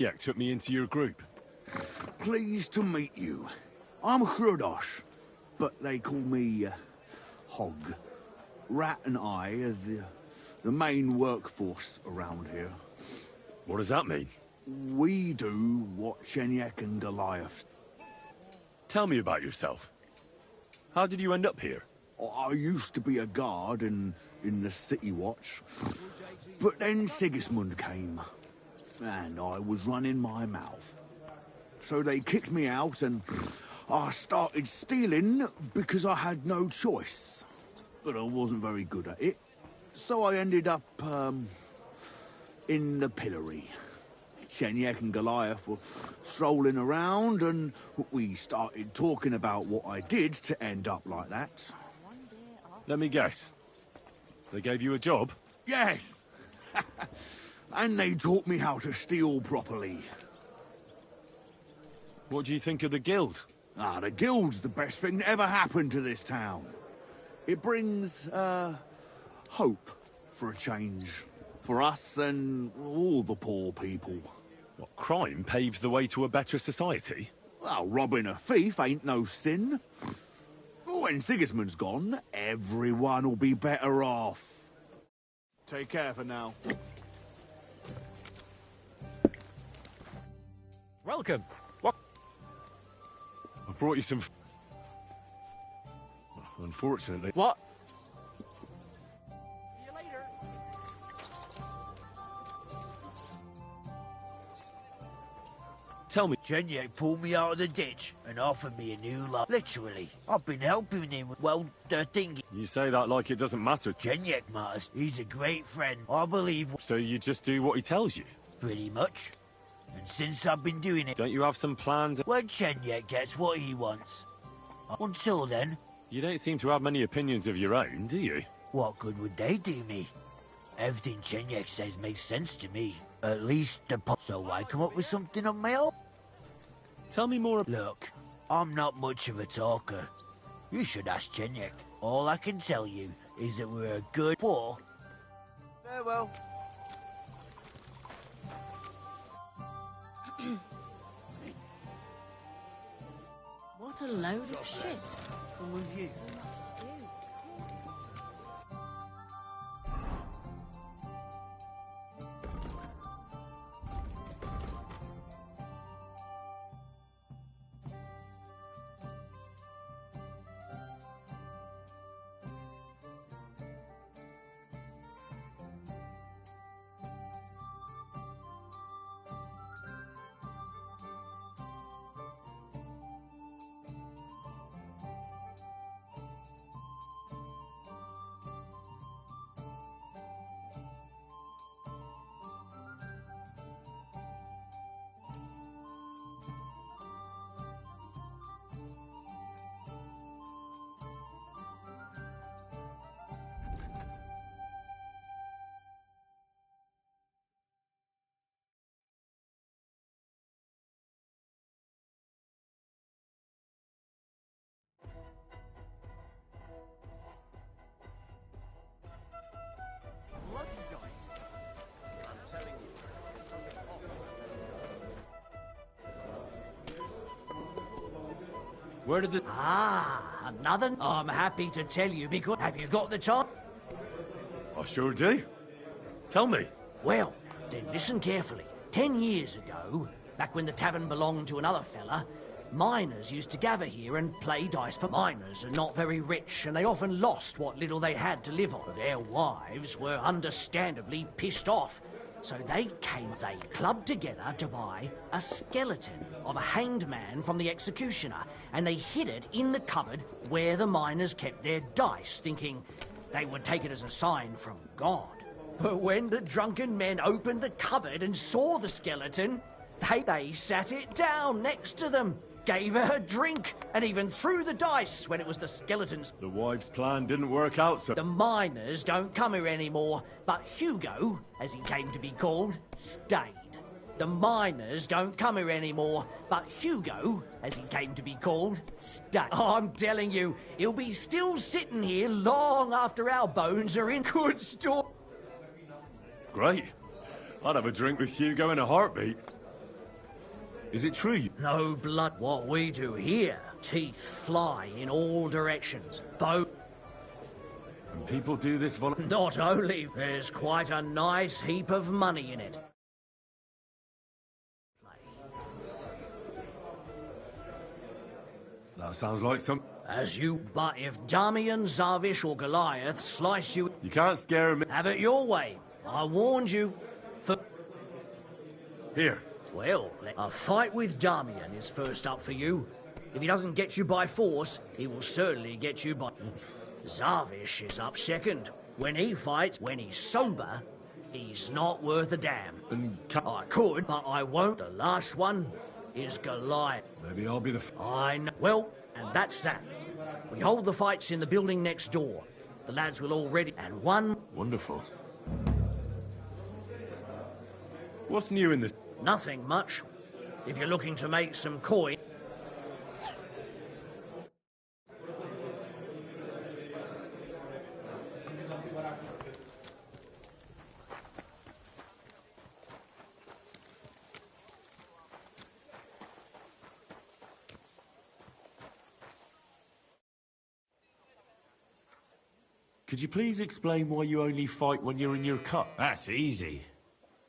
Yeah, took me into your group. Pleased to meet you. I'm Hrudosh, but they call me Hog. Rat and I are the main workforce around here. What does that mean? We do what Shenyek and Goliath. Tell me about yourself. How did you end up here? I used to be a guard in the City Watch, but then Sigismund came, and I was running my mouth. So they kicked me out, and I started stealing because I had no choice. But I wasn't very good at it, so I ended up, in the pillory. Shenyek and Goliath were strolling around, and we started talking about what I did to end up like that. Let me guess. They gave you a job? Yes! And they taught me how to steal properly. What do you think of the guild? The guild's the best thing that ever happened to this town. It brings, hope for a change. For us and all the poor people. What, crime paves the way to a better society? Well, robbing a thief ain't no sin. But when Sigismund's gone, everyone will be better off. Take care for now. Welcome. What? I brought you some... Unfortunately... What? See you later. Tell me... Shenyek pulled me out of the ditch and offered me a new life. Literally. I've been helping him with, well, the thing. You say that like it doesn't matter. Shenyek matters. He's a great friend. I believe So you just do what he tells you? pretty much. And since I've been doing it, Don't you have some plans? when Shenyek gets what he wants. Until then, You don't seem to have many opinions of your own, do you? what good would they do me? Everything Shenyek says makes sense to me. At least the so I come up with something on my own. Tell me more... Look, I'm not much of a talker. You should ask Shenyek. All I can tell you is that we're a good poor. Farewell. What a load of shit. Come with you. Where did the... Ah, another? I'm happy to tell you because... Have you got the time? I sure do. Tell me. Well, then listen carefully. 10 years ago, back when the tavern belonged to another fella, miners used to gather here and play dice. For miners are not very rich, and they often lost what little they had to live on. Their wives were understandably pissed off. So they clubbed together to buy a skeleton of a hanged man from the executioner, and they hid it in the cupboard where the miners kept their dice, thinking they would take it as a sign from God. But when the drunken men opened the cupboard and saw the skeleton, they sat it down next to them, gave her a drink, and even threw the dice when it was the skeleton's. The wife's plan didn't work out, so... The miners don't come here anymore, but Hugo, as he came to be called, stayed. The miners don't come here anymore, but Hugo, as he came to be called, stayed. I'm telling you, he'll be still sitting here long after our bones are in good store. Great. I'd have a drink with Hugo in a heartbeat. Is it true? No blood. What we do here, teeth fly in all directions. And people do this Not only, there's quite a nice heap of money in it. That sounds like some... But if Damian, Zarvish or Goliath slice you... You can't scare him. Have it your way. I warned you. Here. Well, a fight with Damian is first up for you. If he doesn't get you by force, he will certainly get you by... Zarvish is up second. When he fights, when he's sober, he's not worth a damn. And I could, but I won't. The last one is Goliath. maybe I'll be the... I know. Well, and that's that. We hold the fights in the building next door. The lads will all ready, and one... Wonderful. What's new in this? Nothing much. If you're looking to make some coin... Could you please explain why you only fight when you're in your cup? That's easy.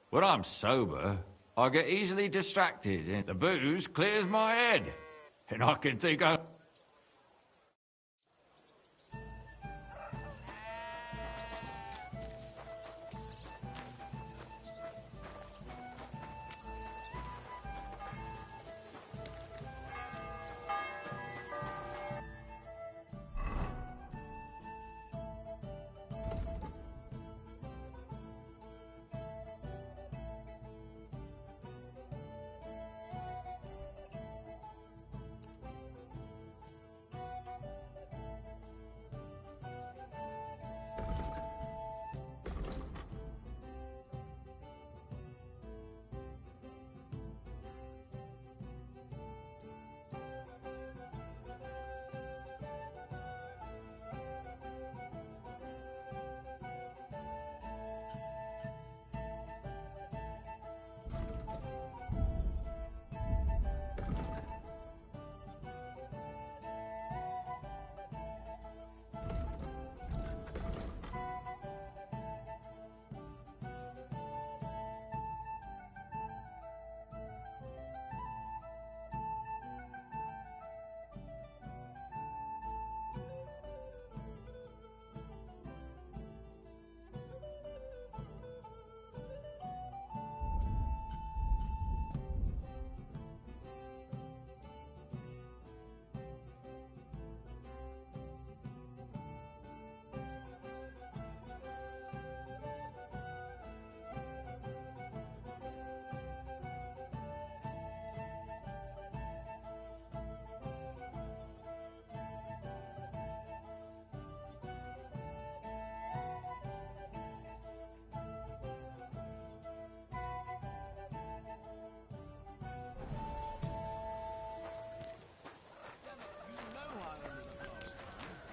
When I'm sober, I get easily distracted, and the booze clears my head. And I can think of...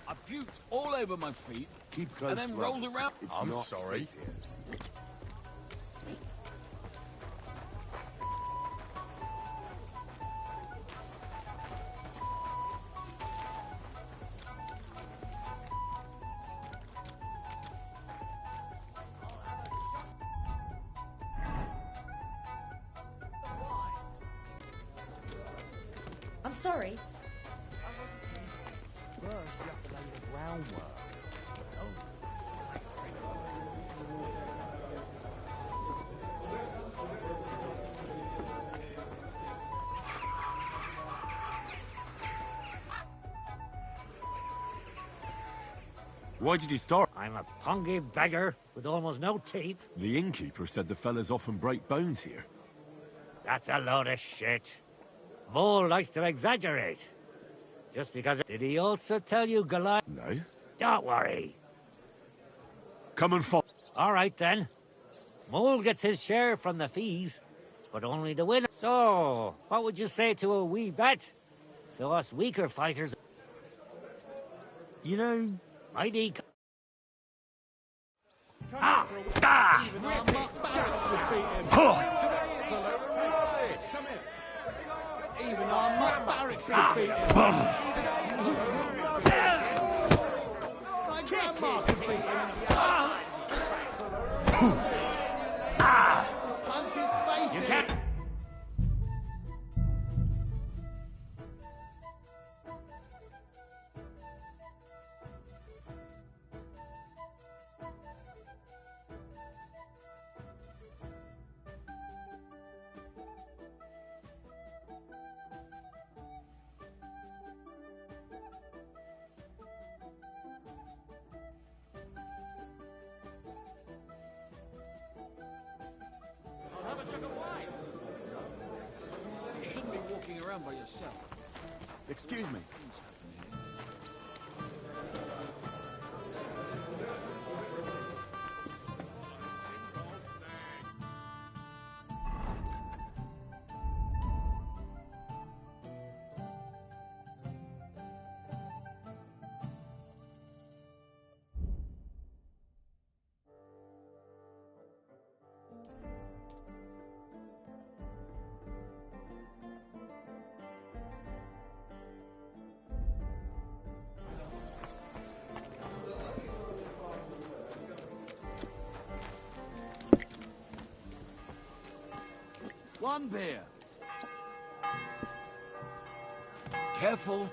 I puked all over my feet, Keep close, and then rolled brothers. around. It's I'm not sorry. safe here. I'm sorry. First, you have to lay the groundwork. Why did you start? I'm a pungy beggar with almost no teeth. The innkeeper said the fellas often break bones here. That's a load of shit. Mole likes to exaggerate. Just because... Did he also tell you Goliath? No. Don't worry. Come and follow. All right, then. Mole gets his share from the fees, but only the winner. So, what would you say to a wee bet? So us weaker fighters... You know... Mighty... Even our barrack beat Ah. my grandma could beat him. Punch his face You in. can't. You shouldn't be walking around by yourself. Excuse me. One beer. Careful.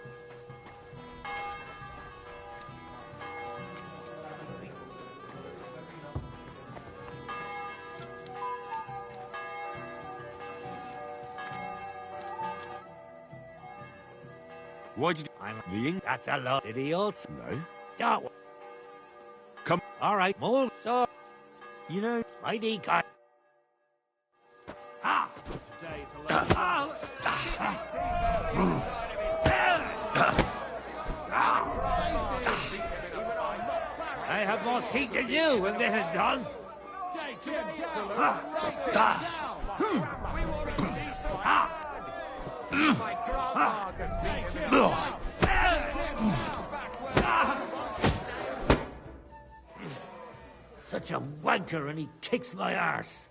Why'd you I'm the ink? That's a lot. Did he also? No. Don't. Come. All right, mole. So, You know, mighty God. Ah! I have more teeth than you when this is done. Take him down. Take him down. We want to see some. My grandma can take him down. Take him down. Such a wanker, and he kicks my arse.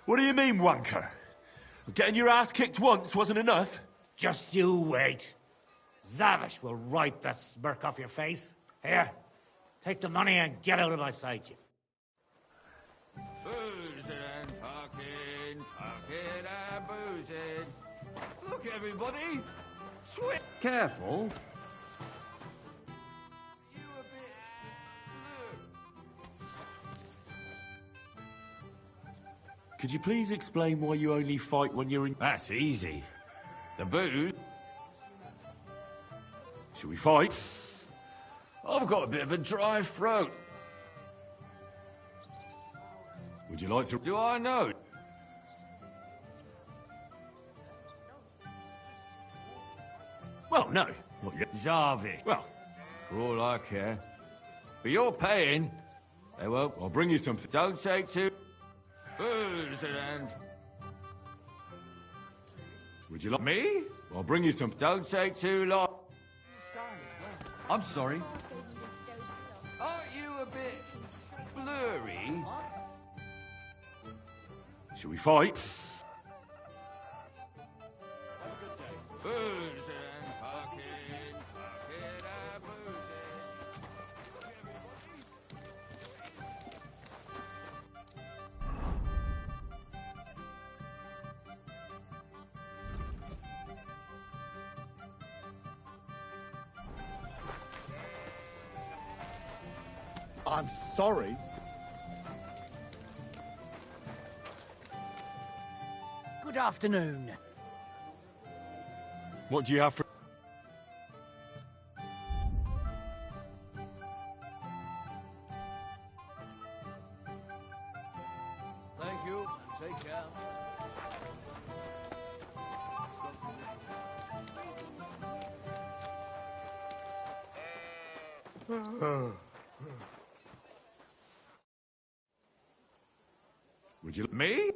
what do you mean, wanker? Getting your ass kicked once wasn't enough? Just you wait. Zavish will wipe that smirk off your face. Here, take the money and get out of my sight, you. Boozing and fucking and boozing. Look, everybody. Sweet. Careful. You a bit blue. Could you please explain why you only fight when you're in... That's easy. The booze. Should we fight? I've got a bit of a dry throat. Would you like to... Do I know? Well, no. Not yet. Zavi. Well, For all I care. But you're paying. They won't. I'll bring you something. Don't take too... Booze and... Would you like... Me? I'll bring you something. Don't take too long. I'm sorry. Aren't you a bit blurry? Should we fight? Booze and fucking and boozing. I'm sorry. Good afternoon. What do you have for... Thank you. Take care. Would you... Me?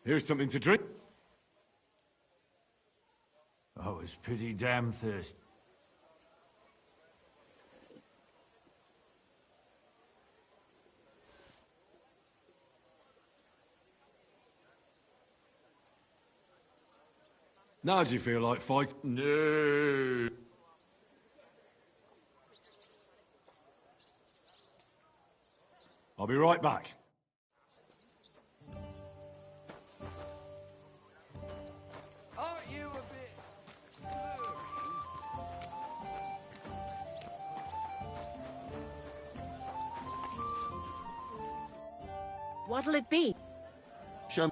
Here's something to drink. I was pretty damn thirsty. Now do you feel like fighting? No. I'll be right back. Aren't you a bit blurry? What'll it be? Show me.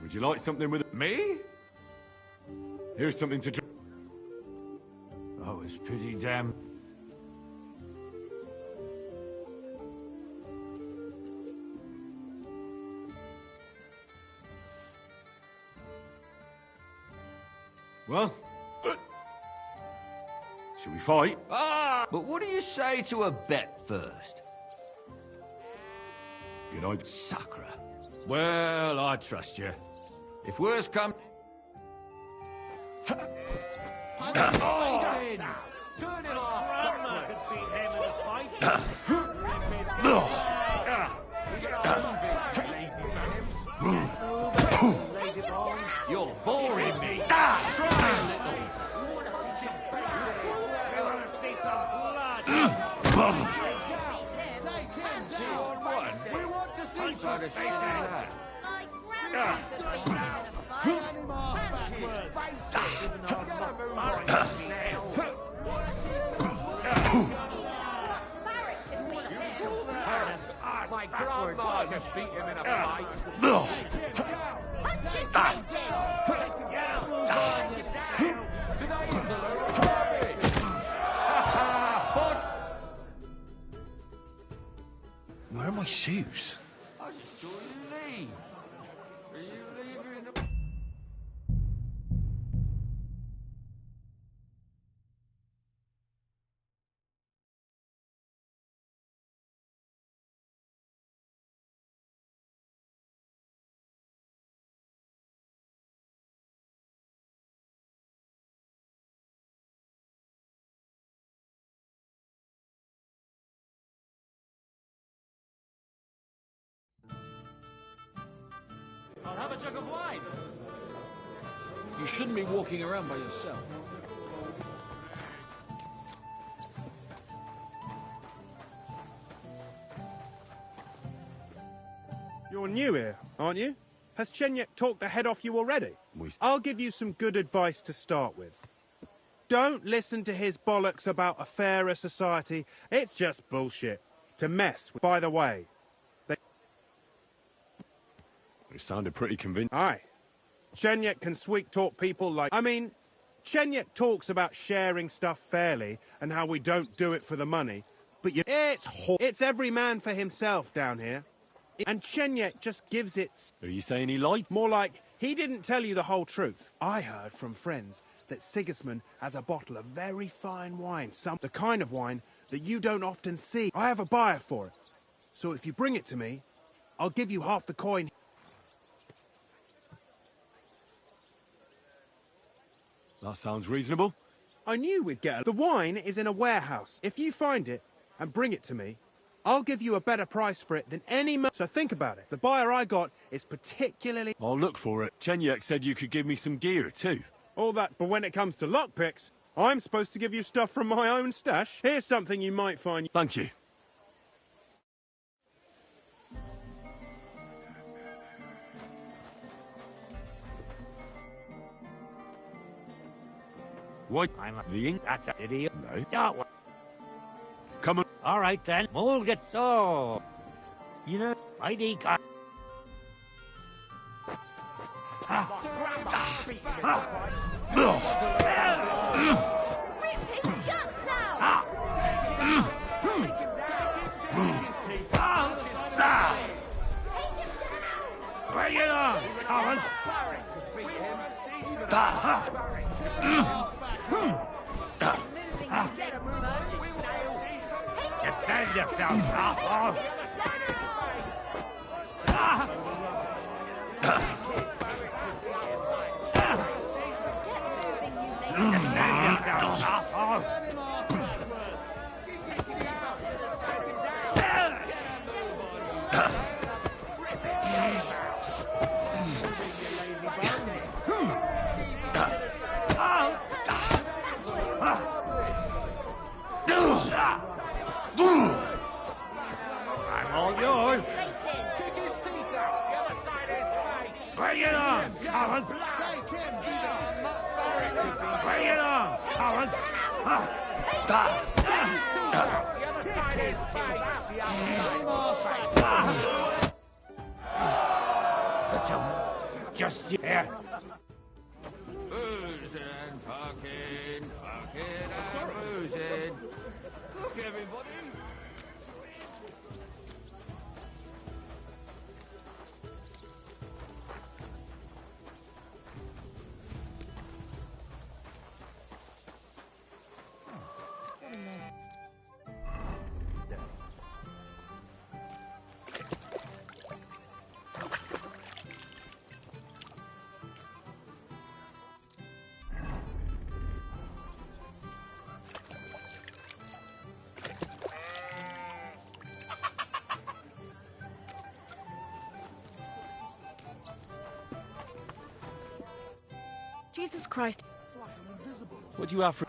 Would you like something with it? Me? Here's something to drink. Oh, it's pretty damn... Well, shall we fight? Ah! But what do you say to a bet first? Good idea. Sacre. Well, I trust you. If worse comes... Turn him off! Grandma could beat him in a fight. You're boring me. You want to see some blood? We want to see some Face it. My grandma's the beat him in a fight. Barrack can beat him. My grandma can beat him in a fight. Punch his face in. Today is a little party. Fun. Where are my shoes? I just saw you leave. Are you leaving? I'll have a jug of wine. You shouldn't be walking around by yourself. You're new here, aren't you? Has Chenyek talked the head off you already? I'll give you some good advice to start with. Don't listen to his bollocks about a fairer society. It's just bullshit. To mess with. By the way, It sounded pretty convincing. aye. Chenyek can sweet-talk people like... I mean, Chenyek talks about sharing stuff fairly and how we don't do it for the money. But it's every man for himself down here. And Chenyek just gives it... Are you saying he lied? More like, he didn't tell you the whole truth. I heard from friends that Sigismund has a bottle of very fine wine. The kind of wine that you don't often see. I have a buyer for it. So if you bring it to me, I'll give you half the coin. That sounds reasonable. I knew we'd get it. The wine is in a warehouse. If you find it and bring it to me, I'll give you a better price for it than any... So think about it. The buyer I got is particularly... I'll look for it. Chenyek said you could give me some gear, too. All that, but when it comes to lockpicks, I'm supposed to give you stuff from my own stash. Here's something you might find... Thank you. What? I'm The ink? That's an idiot. No. Don't worry. Come on. All right then. We'll get so. You know, righty car. Rip his guts out. Bring it on, Colin. Defend yourself, asshole. I'm all yours. Kick his teeth out. The other side of his face. Bring it on, Colin. Bring it on, Colin. The other side of his face. Such a... Just here. Boozing, fucking and boozing. Look, everybody. Jesus Christ. What do you have for...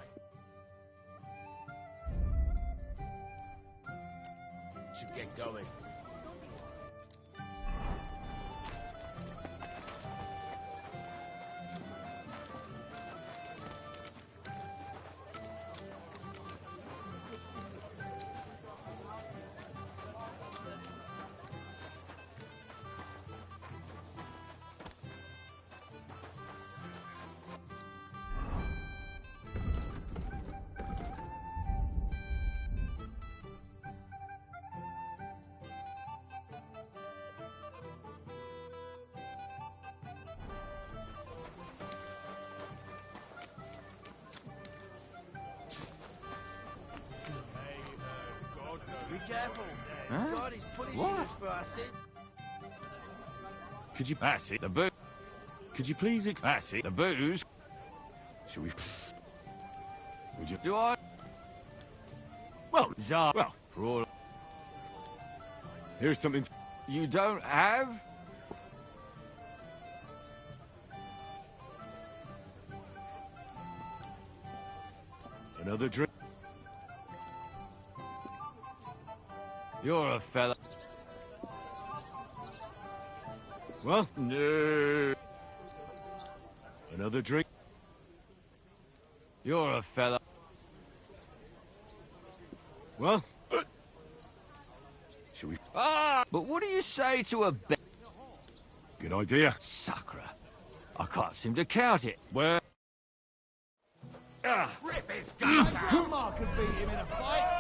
Should get going. Be careful. Huh? God is punishing What? us for our sins. Could you... That's it. The booze. Could you please... That's it. The booze. Should we... Would you... Do I? Well, Zar. Well, for all here's something... you don't have. Another drink. You're a fella. Well, No. another drink. You're a fella. Well, should we... Ah! But what do you say to a bet? Good idea. Sucker. I can't seem to count it. Where? Rip his guts out. Mark could beat him in a fight.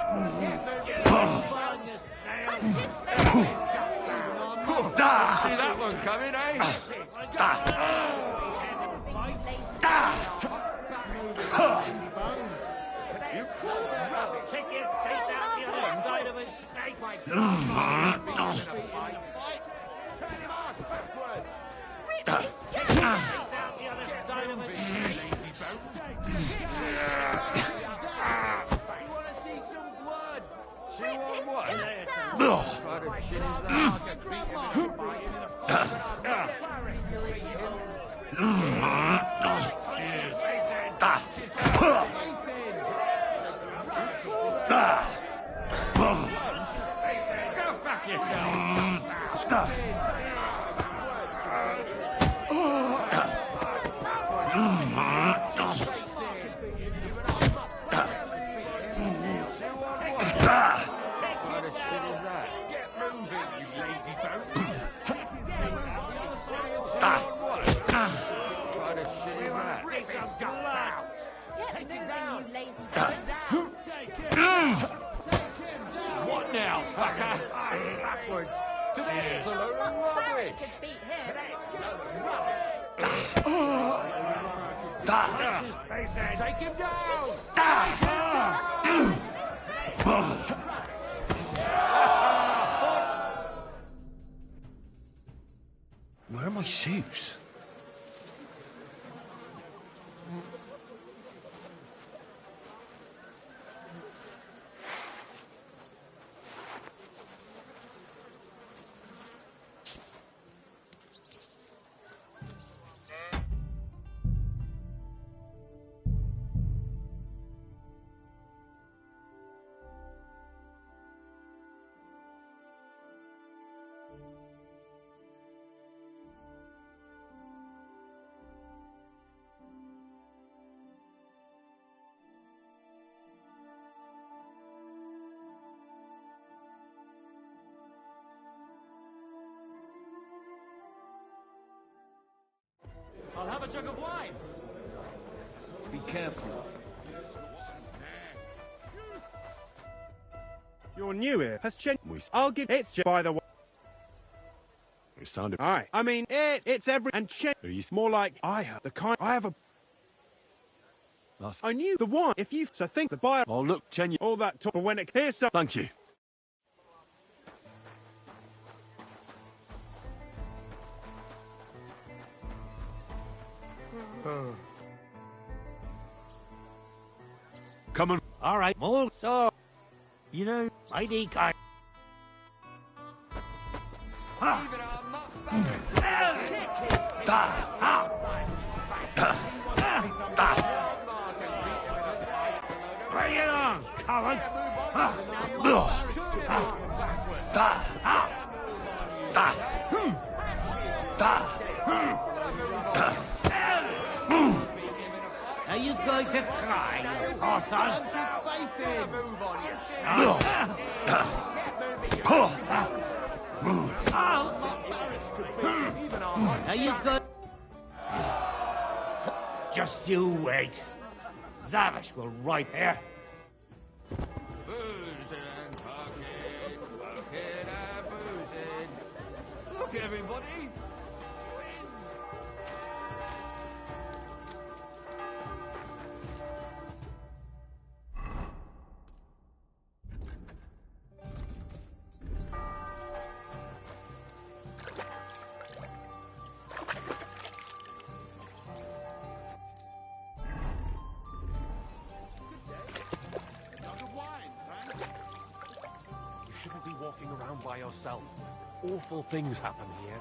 See that one coming, eh? Kick his teeth out the other side of his face. Kick his teeth out the other side of his face. You want to see some blood? See what? Try to shit his ass. Go fuck yourself. What the shit is that? Get moving, you lazy boat. What the shit is that? Rip his guts out. Get moving, you lazy What now, fucker? Backwards. It's a load of Barry rubbish. could beat him. Take him down. Where are my shoes? I'll have a jug of wine. Be careful. You're new here. Has Chen... I'll give... It's just by the way. It sounded... Aye. I mean, it's every... And Chen... More like, I have the kind... I have a... I knew the one. If you... So think the buyer... Oh, look, Chen... All that talk... But when it... Here's some... Thank you. Come on. All right, Mole. So, you know, mighty kind. Bring it on, coward! Are you going to cry, you hawthorn? Are you good? Just you wait. Zavish will right here. Boozing, fucking and boozing. Look, everybody. Shouldn't be walking around by yourself. Awful things happen here.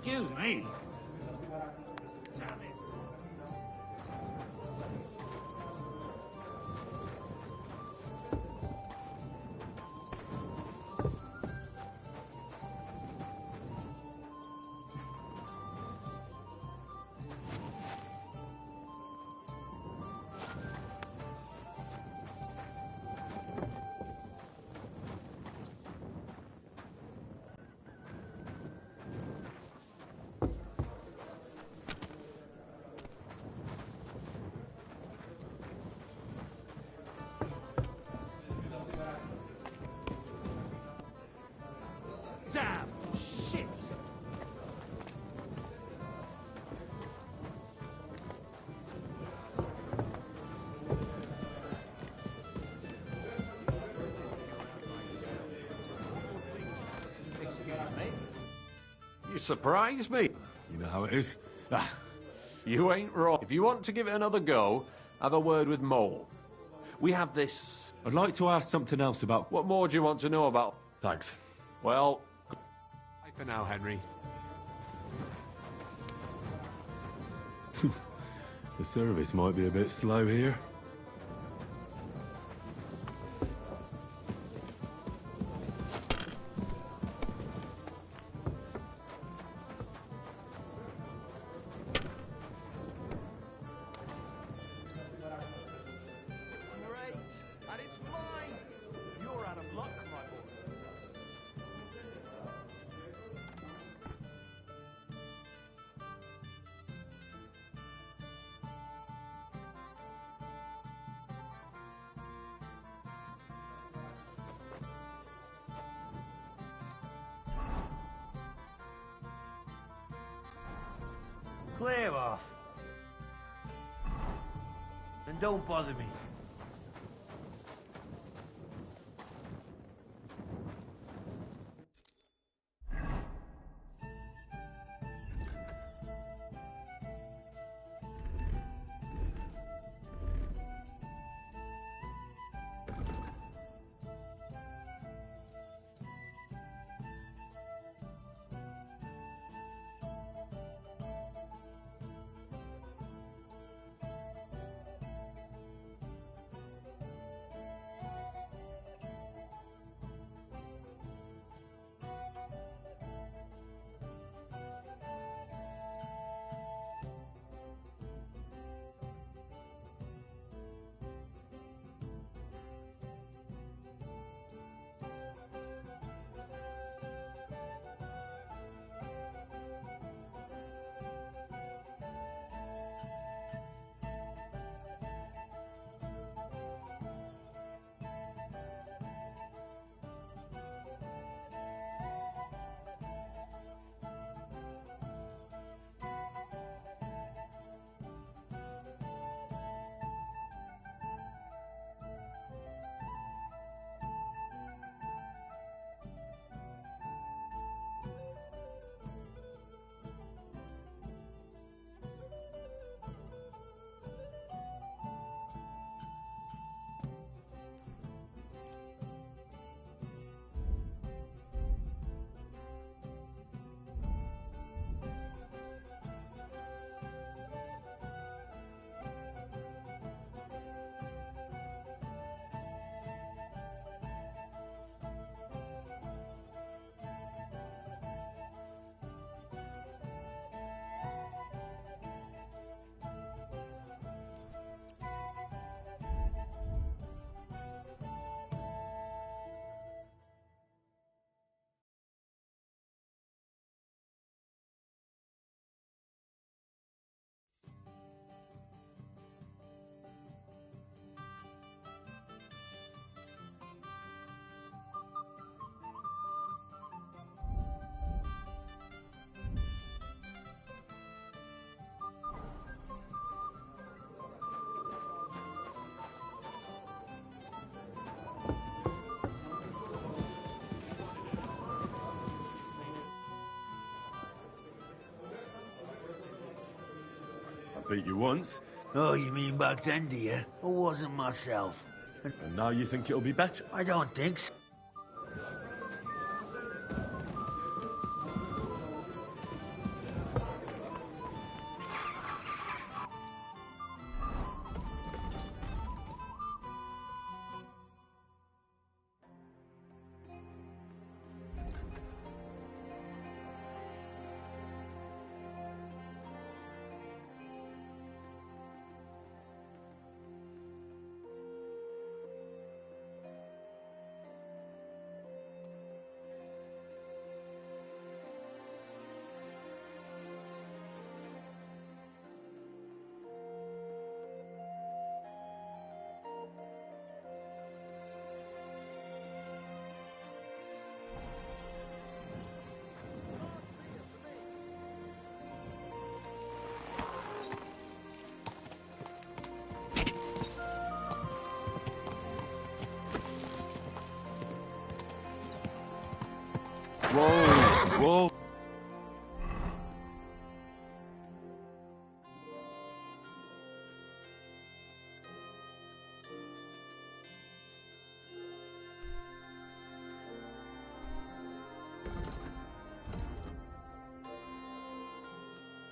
Excuse me. Damn it. You surprise me. You know how it is. Ah, You ain't wrong. If you want to give it another go, have a word with Mole. We have this... I'd like to ask something else about... What more do you want to know about? Thanks. Well, bye for now, Henry. The service might be a bit slow here. Great, and it's mine. You're out of luck, my boy. Clear off. And don't bother me. I beat you once, Oh, you mean back then, do you? I wasn't myself. and now you think it'll be better. I don't think so.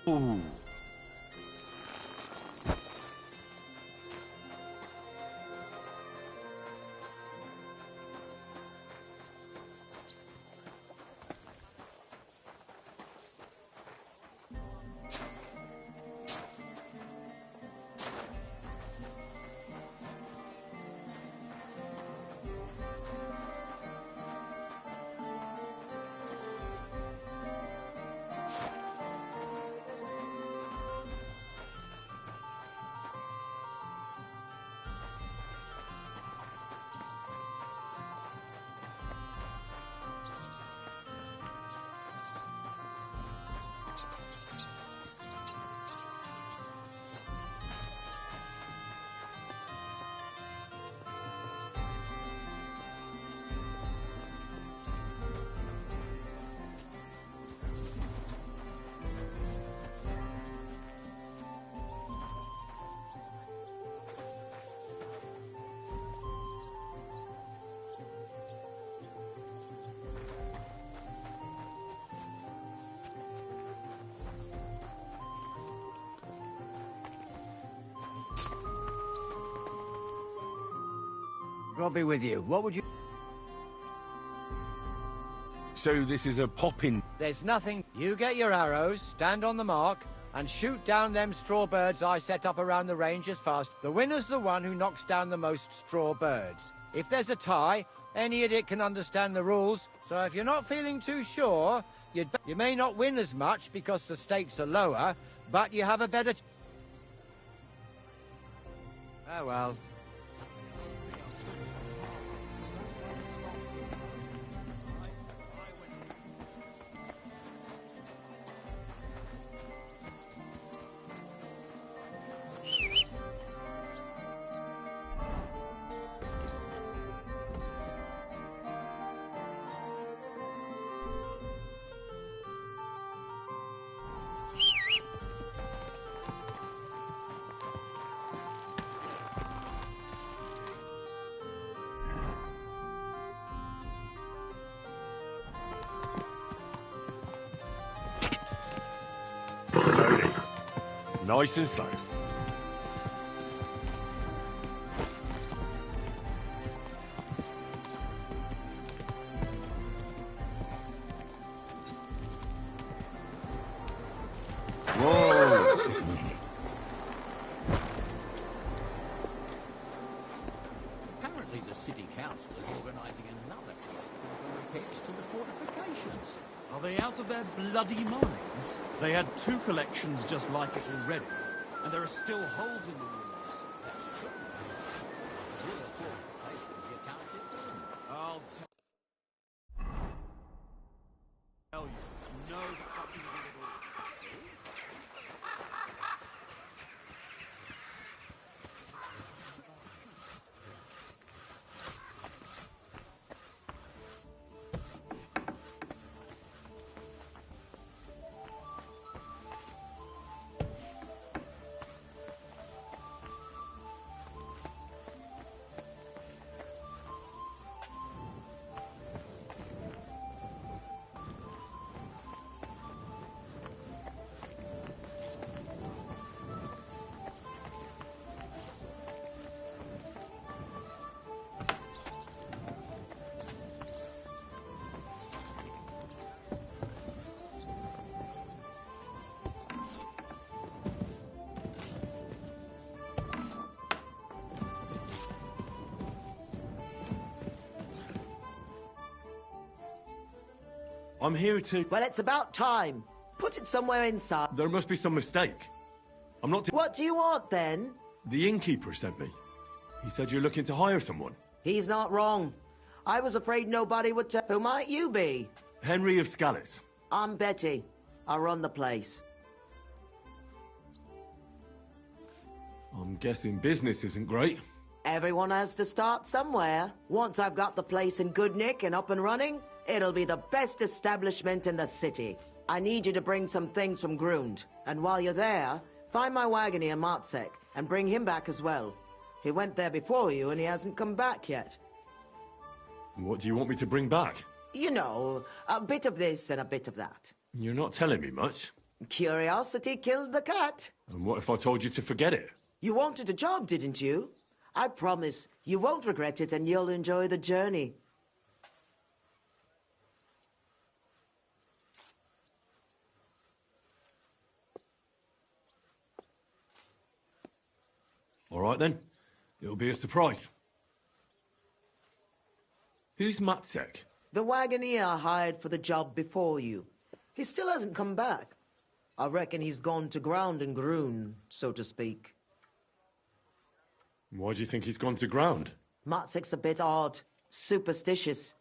Ooh. I'll be with you. What would you... So this is a pop-in. There's nothing. You get your arrows, stand on the mark, and shoot down them straw birds I set up around the range as fast. The winner's the one who knocks down the most straw birds. If there's a tie, any idiot can understand the rules, so if you're not feeling too sure, you may not win as much because the stakes are lower, but you have a better... Oh well. Slowly. Nice and slow. Whoa! Apparently the city council is organising another for repairs to the fortifications. Are they out of their bloody minds? They had 2 collections just like it already, and there are still holes in the walls. I'll tell you, no fucking good at all. I'm here to... Well, it's about time. Put it somewhere inside. There must be some mistake. I'm not... What do you want, then? The innkeeper sent me. He said you're looking to hire someone. He's not wrong. I was afraid nobody would tell. Who might you be? Henry of Scallis. I'm Betty. I run the place. I'm guessing business isn't great. Everyone has to start somewhere. Once I've got the place in good nick and up and running, it'll be the best establishment in the city. I need you to bring some things from Grund. And while you're there, find my wagoner Martzek and bring him back as well. He went there before you and he hasn't come back yet. What do you want me to bring back? You know, a bit of this and a bit of that. You're not telling me much. Curiosity killed the cat. And what if I told you to forget it? You wanted a job, didn't you? I promise you won't regret it and you'll enjoy the journey. All right then. It'll be a surprise. Who's Matsek? The wagoner I hired for the job before you. He still hasn't come back. I reckon he's gone to ground and groon, so to speak. Why do you think he's gone to ground? Matsek's a bit odd, superstitious.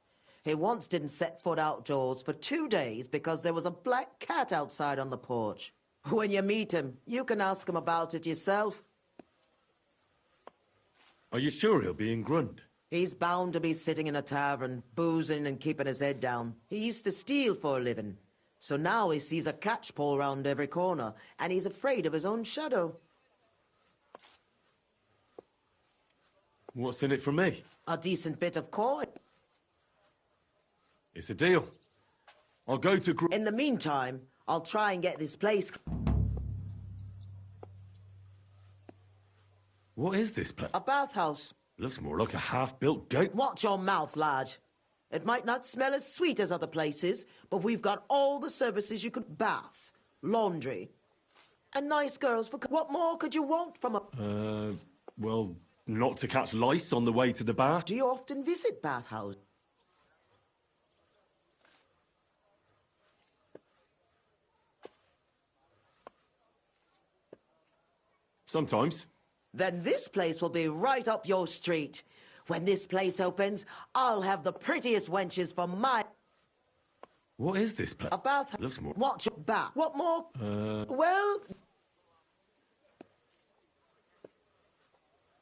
He once didn't set foot outdoors for 2 days because there was a black cat outside on the porch. When you meet him, you can ask him about it yourself. Are you sure he'll be in Grund? He's bound to be sitting in a tavern, boozing and keeping his head down. He used to steal for a living. So now he sees a catchpole round every corner, and he's afraid of his own shadow. What's in it for me? A decent bit of coin. It's a deal. I'll go to In the meantime, I'll try and get this place... What is this place? A bathhouse. Looks more like a half-built gate. Watch your mouth, lad. It might not smell as sweet as other places, but we've got all the services you could... Baths, laundry, and nice girls for... What more could you want from a... Well, not to catch lice on the way to the bath. Do you often visit bathhouses? Sometimes. Then this place will be right up your street. When this place opens, I'll have the prettiest wenches for my... What is this place? A bath... Looks more... Watch your bath. What more? Well...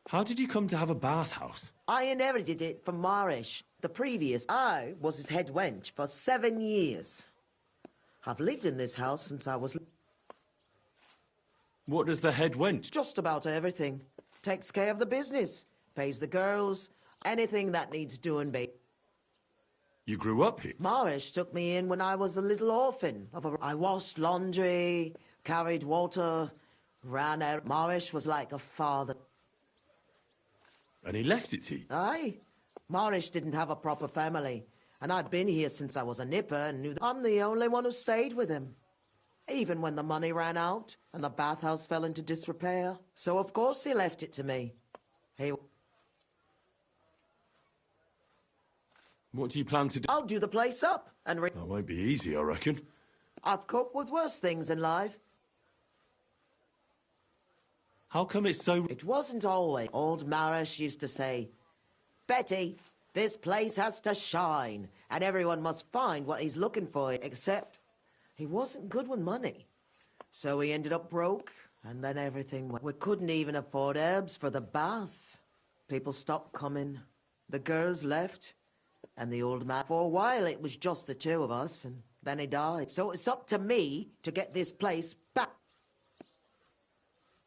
How did you come to have a bathhouse? I inherited it from Marish, the previous. I was his head wench for 7 years. I've lived in this house since I was... What does the head wench? Just about everything. Takes care of the business. Pays the girls. Anything that needs doing, babe. You grew up here? Marish took me in when I was a little orphan. I washed laundry, carried water, ran out. Marish was like a father. And he left it to you? Aye. Marish didn't have a proper family. And I'd been here since I was a nipper and knew that I'm the only one who stayed with him. Even when the money ran out and the bathhouse fell into disrepair. So of course he left it to me. What do you plan to do? I'll do the place up and That won't be easy, I reckon. I've coped with worse things in life. How come it's so... It wasn't always. Old Marish used to say, Betty, this place has to shine, and everyone must find what he's looking for, except he wasn't good with money. So he ended up broke, and then everything went... We couldn't even afford herbs for the baths. People stopped coming. The girls left, and the old man... For a while, it was just the two of us, and then he died. So it's up to me to get this place back.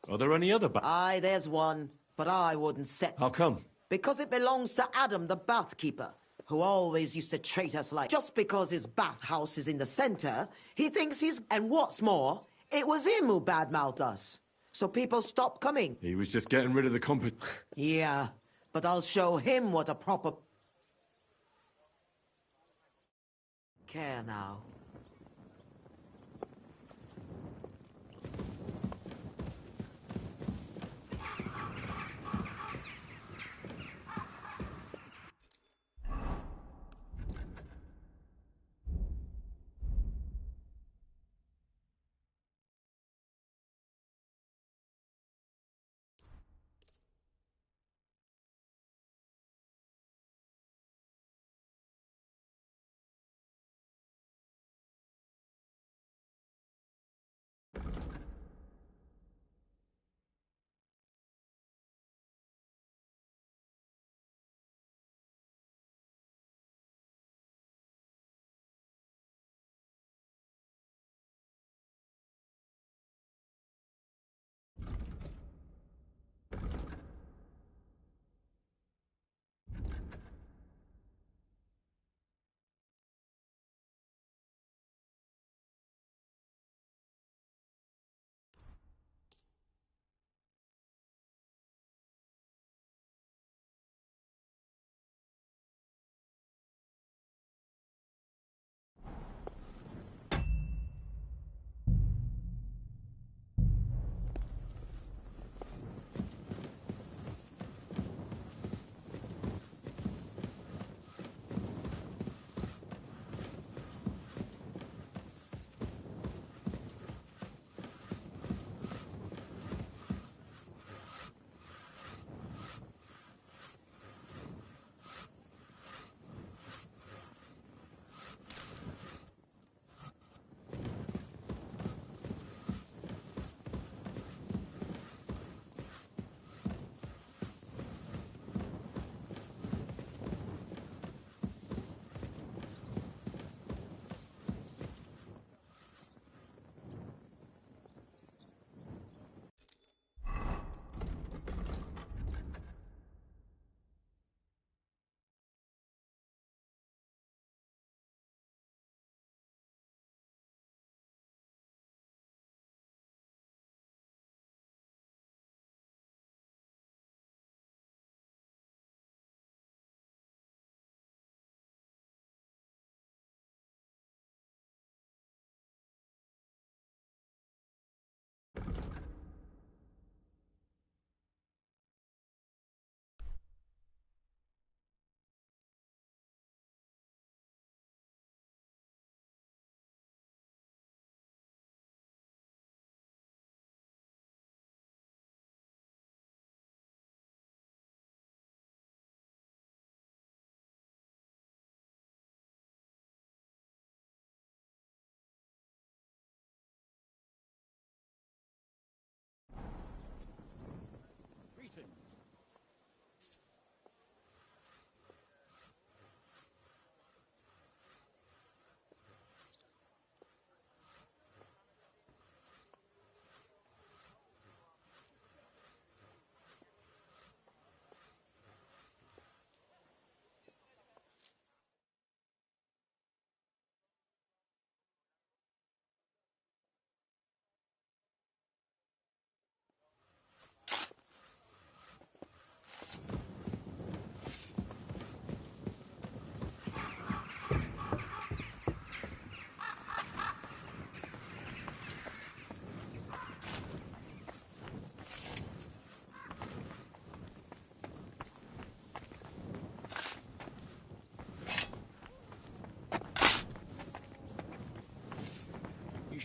Are there any other Aye, there's one, but I wouldn't set... How come? Because it belongs to Adam, the bathkeeper, who always used to treat us like... Just because his bathhouse is in the centre, he thinks he's... And what's more, it was him who badmouthed us. So people stopped coming. He was just getting rid of the Yeah, but I'll show him what a proper... Care now.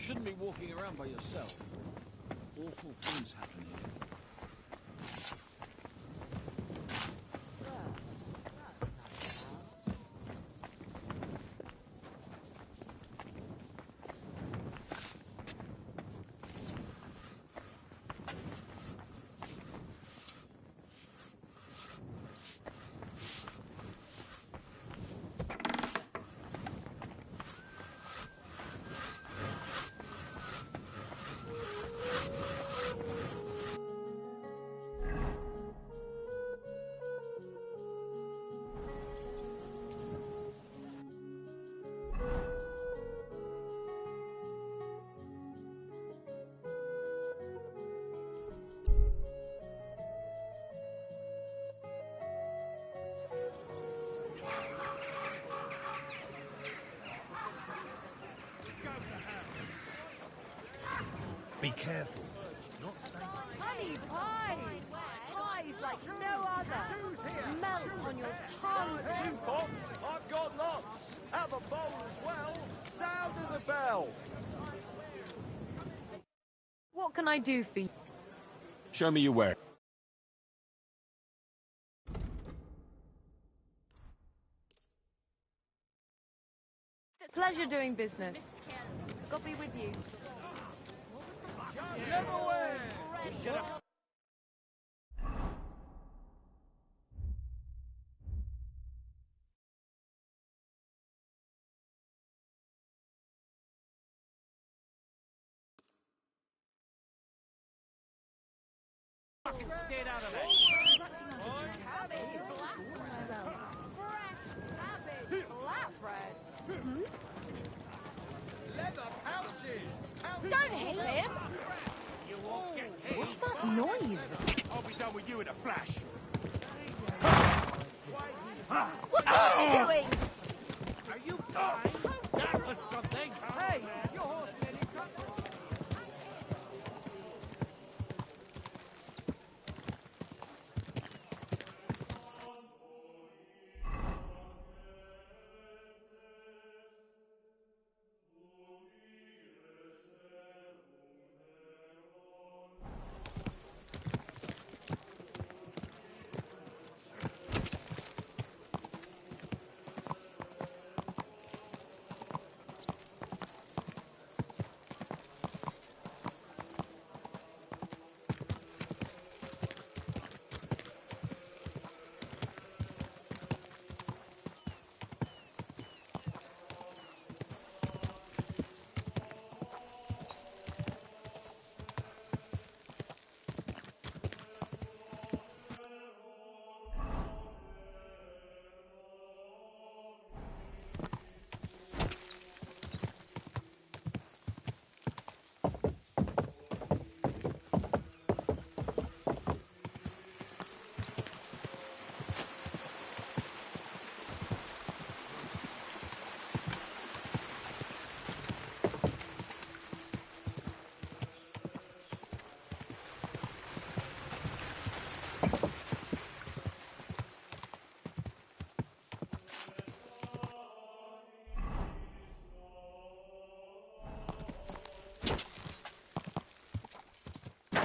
shouldn't be walking around by yourself. Awful things happen here. Be careful. Honey pies! Pies like no other. Melt on your tongue. I've got lots. Have a bowl as well. Sound as a bell. What can I do for you? Show me your work. Pleasure doing business. God be with you. Get out of there! Leather pouches. Don't hit him! What's that noise? I'll be done with you in a flash. What are you doing? Are you fine? That was something! Hey, your horse nearly cut.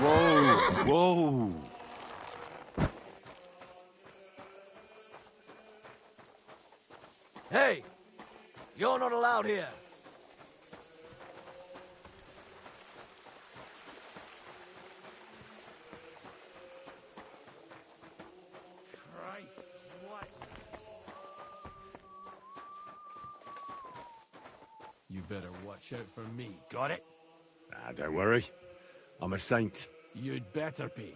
Whoa, whoa. Hey! You're not allowed here. You better watch out for me. Got it? Ah, don't worry. I'm a saint. You'd better be.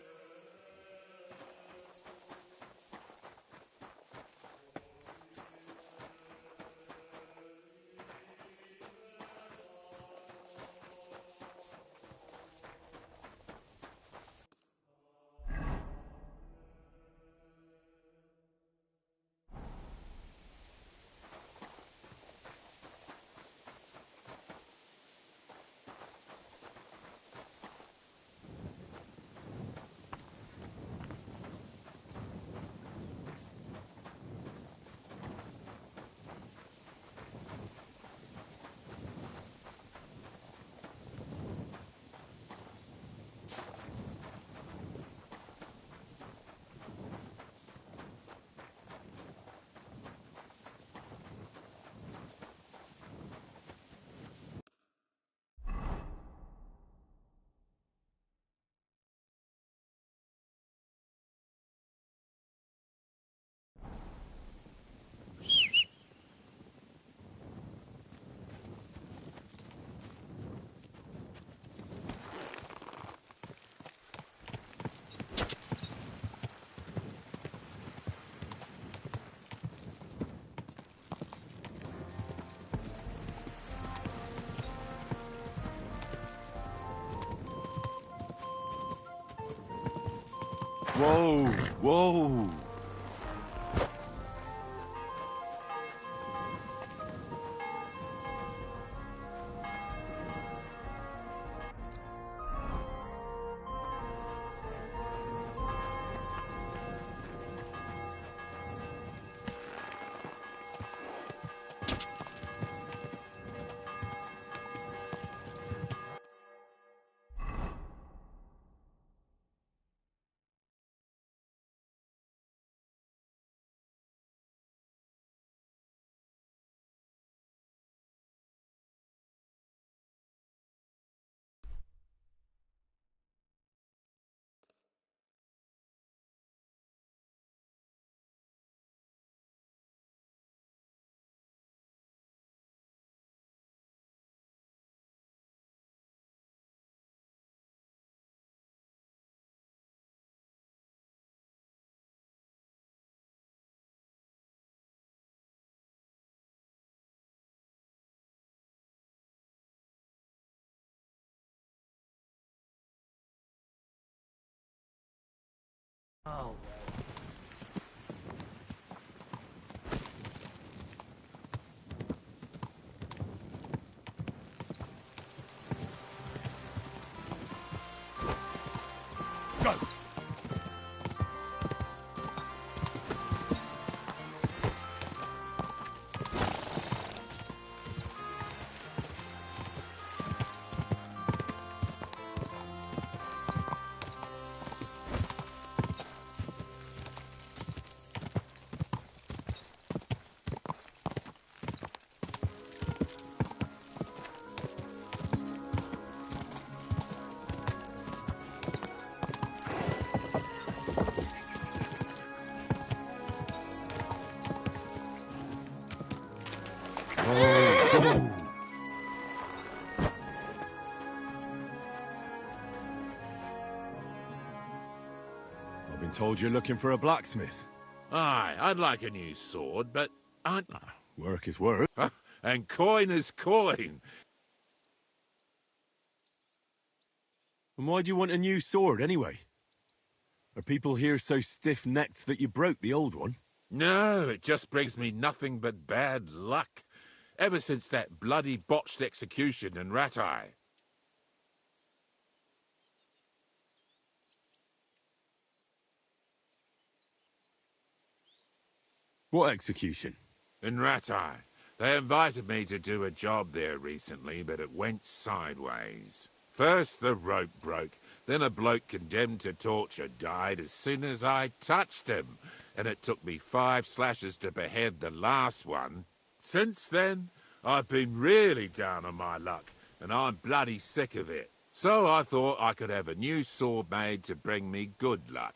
Whoa, whoa. Oh. Go! I've been told you're looking for a blacksmith. Aye, I'd like a new sword, but Work is work. and coin is coin. And why do you want a new sword, anyway? Are people here so stiff-necked that you broke the old one? No, it just brings me nothing but bad luck. Ever since that bloody botched execution in Ratai. What execution? In Ratai. They invited me to do a job there recently, but it went sideways. First the rope broke, then a bloke condemned to torture died as soon as I touched him, and it took me 5 slashes to behead the last one. Since then, I've been really down on my luck, and I'm bloody sick of it. So I thought I could have a new sword made to bring me good luck.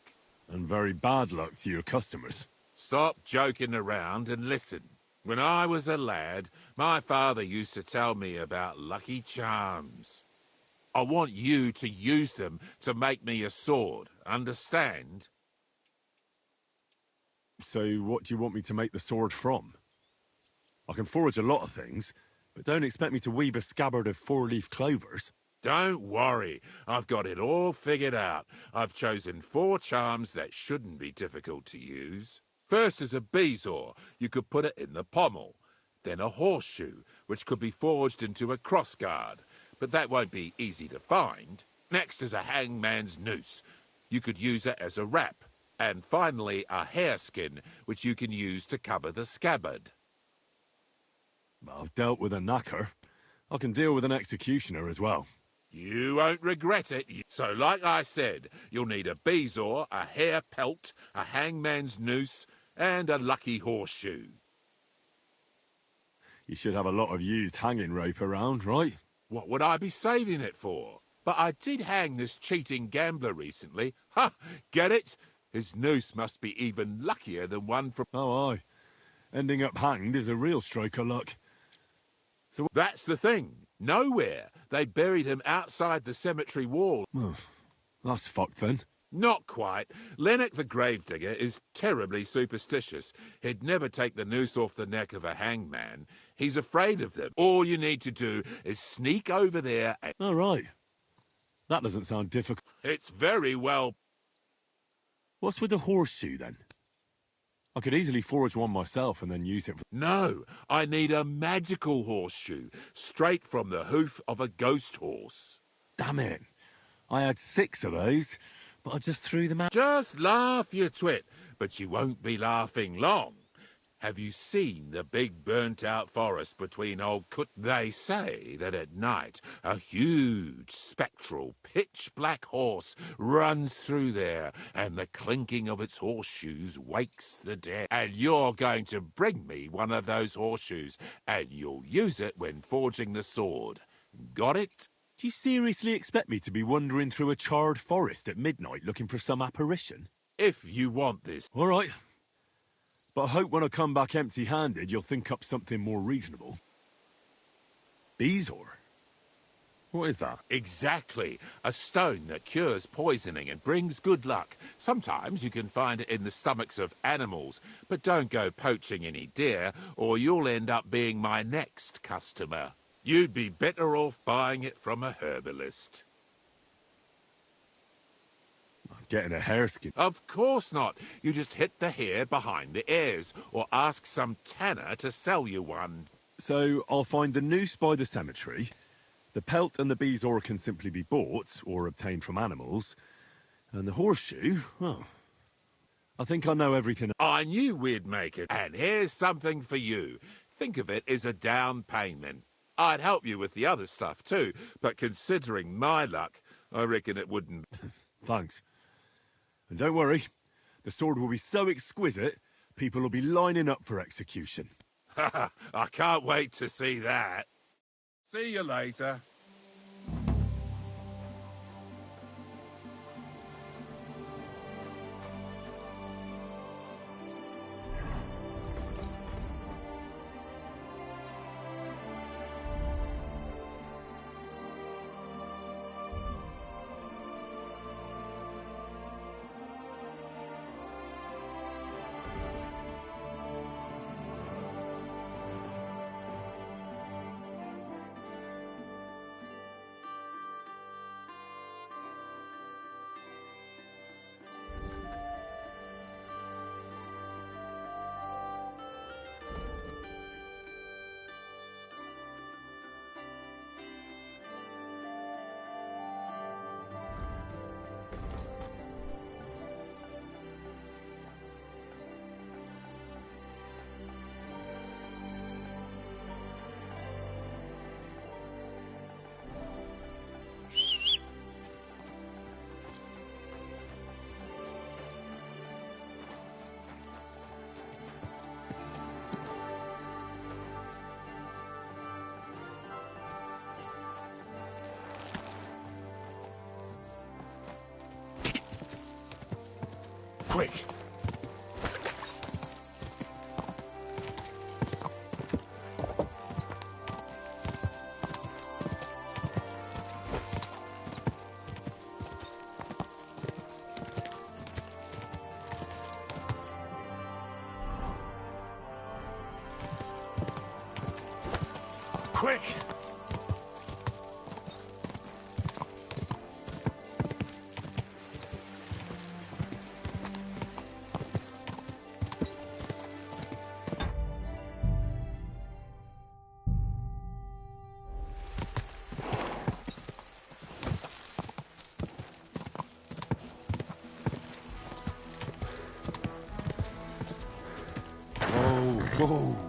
And very bad luck to your customers. Stop joking around and listen. When I was a lad, my father used to tell me about lucky charms. I want you to use them to make me a sword, understand? So what do you want me to make the sword from? I can forge a lot of things, but don't expect me to weave a scabbard of 4-leaf clovers. Don't worry, I've got it all figured out. I've chosen 4 charms that shouldn't be difficult to use. First is a bezoar. You could put it in the pommel. Then a horseshoe, which could be forged into a crossguard, but that won't be easy to find. Next is a hangman's noose. You could use it as a wrap. And finally, a hareskin, which you can use to cover the scabbard. I've dealt with a knacker. I can deal with an executioner as well. You won't regret it. So like I said, you'll need a bezoar, a hair pelt, a hangman's noose, and a lucky horseshoe. You should have a lot of used hanging rope around, right? What would I be saving it for? But I did hang this cheating gambler recently. Ha! Get it? His noose must be even luckier than one from... Oh, aye. Ending up hanged is a real stroke of luck. So that's the thing. Nowhere. They buried him outside the cemetery wall. Oh, that's fucked then. Not quite. Lennox the gravedigger is terribly superstitious. He'd never take the noose off the neck of a hangman. He's afraid of them. All you need to do is sneak over there and... All right. That doesn't sound difficult. It's very well... What's with the horseshoe, then? I could easily forge one myself and then use it for... No, I need a magical horseshoe, straight from the hoof of a ghost horse. Damn it. I had 6 of those, but I just threw them out. Just laugh, you twit, but you won't be laughing long. Have you seen the big burnt-out forest between old Cut? They say that at night a huge, spectral, pitch-black horse runs through there, and the clinking of its horseshoes wakes the dead. And you're going to bring me one of those horseshoes, and you'll use it when forging the sword. Got it? Do you seriously expect me to be wandering through a charred forest at midnight looking for some apparition? If you want this. All right. But I hope when I come back empty-handed, you'll think up something more reasonable. Bezoar? What is that? Exactly. A stone that cures poisoning and brings good luck. Sometimes you can find it in the stomachs of animals, but don't go poaching any deer, or you'll end up being my next customer. You'd be better off buying it from a herbalist. Getting a hareskin? Of course not. You just hit the hair behind the ears, or ask some tanner to sell you one. So I'll find the noose by the cemetery. The pelt and the bezoar can simply be bought or obtained from animals. And the horseshoe, well, I think I know everything. I knew we'd make it. And here's something for you. Think of it as a down payment. I'd help you with the other stuff too, but considering my luck, I reckon it wouldn't. Thanks. And don't worry, the sword will be so exquisite, people will be lining up for execution. I can't wait to see that. See you later. Quick! Quick! Whoa, whoa.